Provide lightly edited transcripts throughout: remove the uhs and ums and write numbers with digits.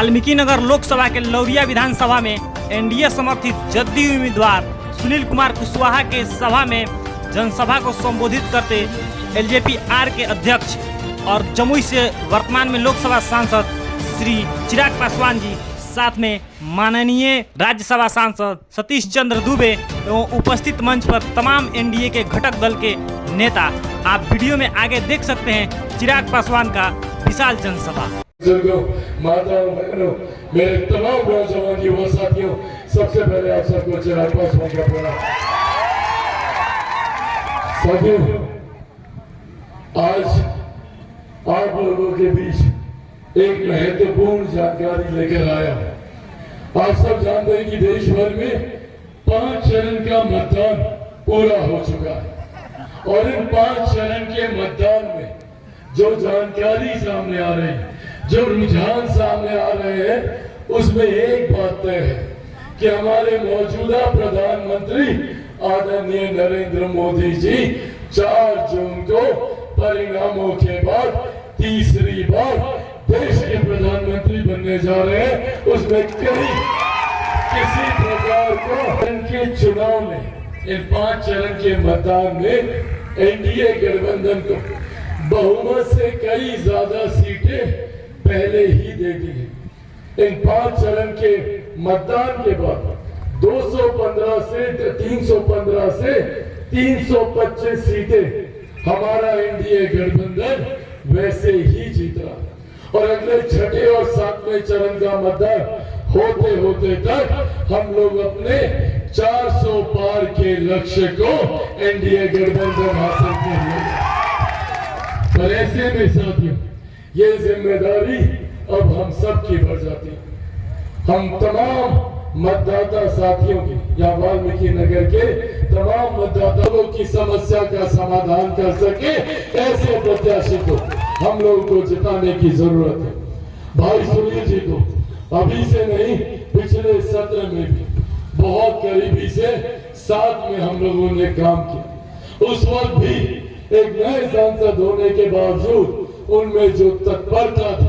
वाल्मीकि नगर लोकसभा के लौरिया विधानसभा में एनडीए समर्थित जदयू उम्मीदवार सुनील कुमार कुशवाहा के सभा में जनसभा को संबोधित करते एलजेपी आर के अध्यक्ष और जमुई से वर्तमान में लोकसभा सांसद श्री चिराग पासवान जी, साथ में माननीय राज्यसभा सांसद सतीश चंद्र दुबे एवं उपस्थित मंच पर तमाम एनडीए के घटक दल के नेता। आप वीडियो में आगे देख सकते हैं चिराग पासवान का विशाल जनसभा। माताओं बहनों, मेरे तमाम नौजवान युवा साथियों, सबसे पहले आप सबको चिराग पासवान का प्रणाम। साथियों, आज आप लोगों के बीच एक महत्वपूर्ण जानकारी लेकर आया हूं। आप सब जानते हैं कि देश भर में 5 चरण का मतदान पूरा हो चुका है और इन 5 चरण के मतदान में जो जानकारी सामने आ रही है, जो रुझान सामने आ रहे हैं, उसमें एक बात तय है कि हमारे मौजूदा प्रधानमंत्री आदरणीय नरेंद्र मोदी जी 4 जून को परिणामों के बाद तीसरी बार देश के प्रधानमंत्री बनने जा रहे हैं। उसमें किसी प्रकार को इनके चुनाव में, इन 5 चरण के मतदान में एनडीए गठबंधन को बहुमत से कई ज्यादा सीटें पहले ही दे दी है। इन 5 चरण के मतदान के बाद 215 से 315 से 325 सीटें हमारा एनडीए गठबंधन वैसे ही जीत रहा है और अगले 6ठे और 7वें चरण का मतदान होते होते तक हम लोग अपने 400 पार के लक्ष्य को एनडीए गठबंधन हासिल करेंगे। पर ऐसे में साथियों, ये जिम्मेदारी अब हम सब की बढ़ जाती है। हम तमाम मतदाता साथियों की, या वाल्मीकि नगर के तमाम मतदाताओं की समस्या का समाधान कर सके, ऐसे प्रत्याशी को हम लोगों को जिताने की जरूरत है। भाई सुनील जी को अभी से नहीं, पिछले सत्र में भी बहुत करीबी से साथ में हम लोगों ने काम किया। उस वक्त भी एक नए सांसद होने के बावजूद उनमें जो तत्परता थी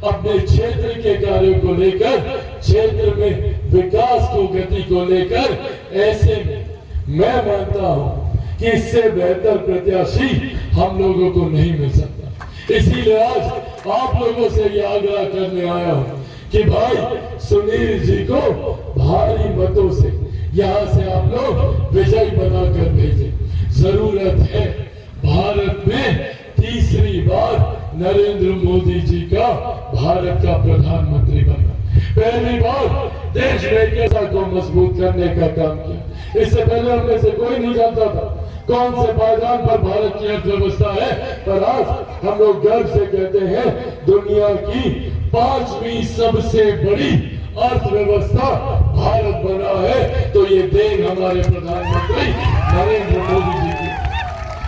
अपने क्षेत्र के कार्यों को लेकर, क्षेत्र में विकास को गति को लेकर, ऐसे में मैं मानता हूं कि इससे बेहतर प्रत्याशी हम लोगों को नहीं मिल सकता। इसीलिए आज आप लोगों से ये आग्रह करने आया हूं कि भाई सुनील जी को भारी मतों से यहां से आप लोग विजयी बनाकर भेजें। जरूरत है भारत में तीसरी बार नरेंद्र मोदी जी का भारत का प्रधानमंत्री बनना। पहली बार देश में एकता को मजबूत करने का काम किया। इससे पहले हम में से कोई नहीं जानता था कौन से पायदान पर भारत की अर्थव्यवस्था है, पर आज हम लोग गर्व से कहते हैं दुनिया की 5वीं सबसे बड़ी अर्थव्यवस्था भारत बना है। तो ये देन हमारे प्रधानमंत्री नरेंद्र मोदी जी की।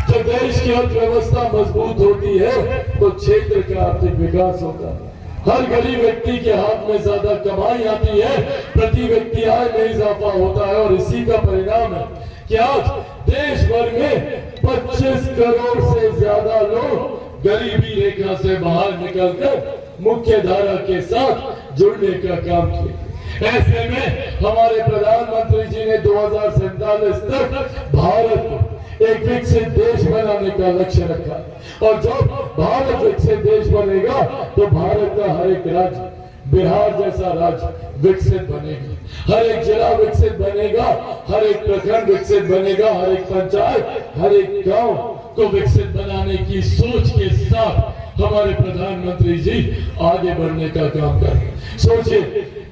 जब देश की अर्थव्यवस्था मजबूत होती है तो क्षेत्र का आर्थिक विकास होता है। हर गरीब व्यक्ति के हाथ में ज्यादा कमाई आती है, प्रति व्यक्ति आय में इजाफा होता है और इसी का परिणाम है कि आज देश भर में 25 करोड़ से ज्यादा लोग गरीबी रेखा से बाहर निकलकर मुख्य धारा के साथ जुड़ने का काम किया। ऐसे में हमारे प्रधानमंत्री जी ने 2047 तक भारत को एक विकसित देश बनाने का लक्ष्य रखा और जब भारत विकसित देश बनेगा तो भारत का हर एक राज्य, बिहार जैसा राज्य विकसित बनेगा, हर एक जिला विकसित बनेगा, हर एक प्रखंड विकसित बनेगा, हर एक पंचायत, हर एक गांव को विकसित बनाने की सोच के साथ हमारे प्रधानमंत्री जी आगे बढ़ने का काम कर रहे हैं। सोचिए,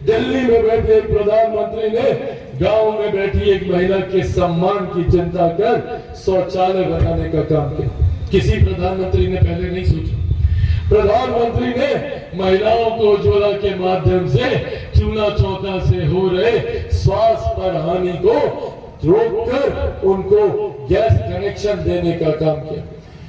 दिल्ली में बैठे एक प्रधानमंत्री ने गांव में बैठी एक महिला के सम्मान की चिंता कर शौचालय बनाने का काम किया। किसी प्रधानमंत्री ने पहले नहीं सोचा। प्रधानमंत्री ने महिलाओं को उज्ज्वला के माध्यम से चूल्हा चौका से हो रहे स्वास्थ्य पर हानि को रोककर उनको गैस कनेक्शन देने का काम किया।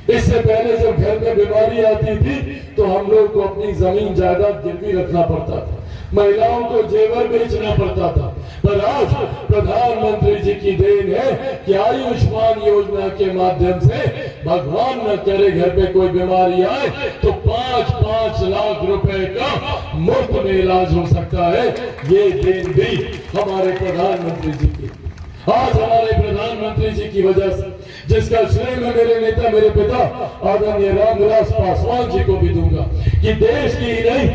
इससे पहले जब घर में बीमारी आती थी तो हम लोग को अपनी जमीन जायदाद गिरवी रखना पड़ता था, महिलाओं को जेवर बेचना पड़ता था। पर आज प्रधानमंत्री जी की देन है कि आयुष्मान योजना के माध्यम से भगवान न करे घर पे कोई बीमारी आए तो 5-5 लाख रुपए का मुफ्त में इलाज हो सकता है। ये देन भी हमारे प्रधानमंत्री जी की। आज हमारे प्रधानमंत्री जी की वजह से, जिसका श्रेय मैं मेरे नेता, मेरे पिता आदरणीय रामविलास पासवान जी को भी दूंगा, कि देश की ही नहीं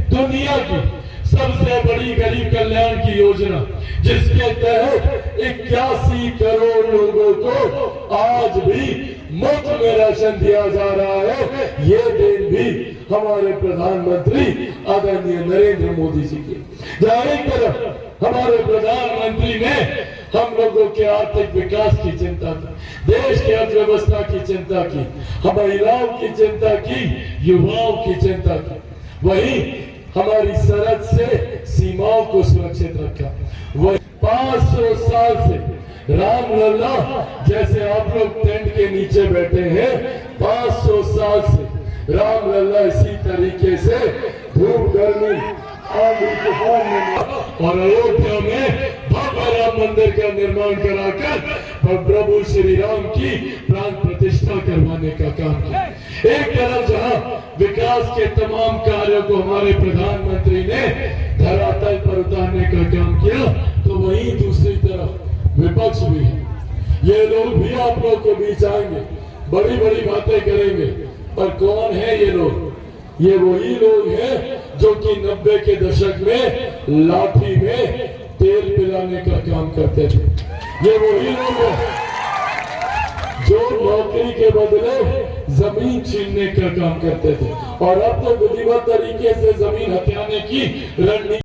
दुनिया की सबसे बड़ी गरीब कल्याण की योजना, जिसके तहत 81 करोड़ लोगों को आज भी मुफ्त में राशन दिया जा रहा है, ये देन भी हमारे प्रधानमंत्री आदरणीय नरेंद्र मोदी जी की। जहां एक तरफ हमारे प्रधानमंत्री ने हम लोगों के आर्थिक विकास की चिंता की, देश की अर्थव्यवस्था की चिंता की, महिलाओं की चिंता की, युवाओं की चिंता की, वहीं हमारी सरहद से सीमाओं को सुरक्षित रखा। वह 500 साल से रामलला, जैसे आप लोग टेंट के नीचे बैठे हैं, 500 साल से रामलला इसी तरीके से धूप गर्मी आंधी तूफान में और अयोध्या में भव्य राम मंदिर का निर्माण कराकर प्रभु श्री राम की प्राण प्रतिष्ठा करवाने का काम किया। एक तरफ जहां विकास के तमाम कार्यों को हमारे प्रधानमंत्री ने धरातल पर उतारने का काम किया, तो वहीं दूसरी तरफ विपक्ष भी है। ये लोग भी आप लोग के बीच आएंगे, बड़ी बड़ी बातें करेंगे, पर कौन है ये लोग? ये वही लोग हैं जो कि 90 के दशक में लाठी में तेल पिलाने का काम करते थे। ये वही लोग हैं जो नौकरी के बदले जमीन छीनने का काम करते थे, और अब तो विधिवत तरीके से जमीन हथियाने की रणनीति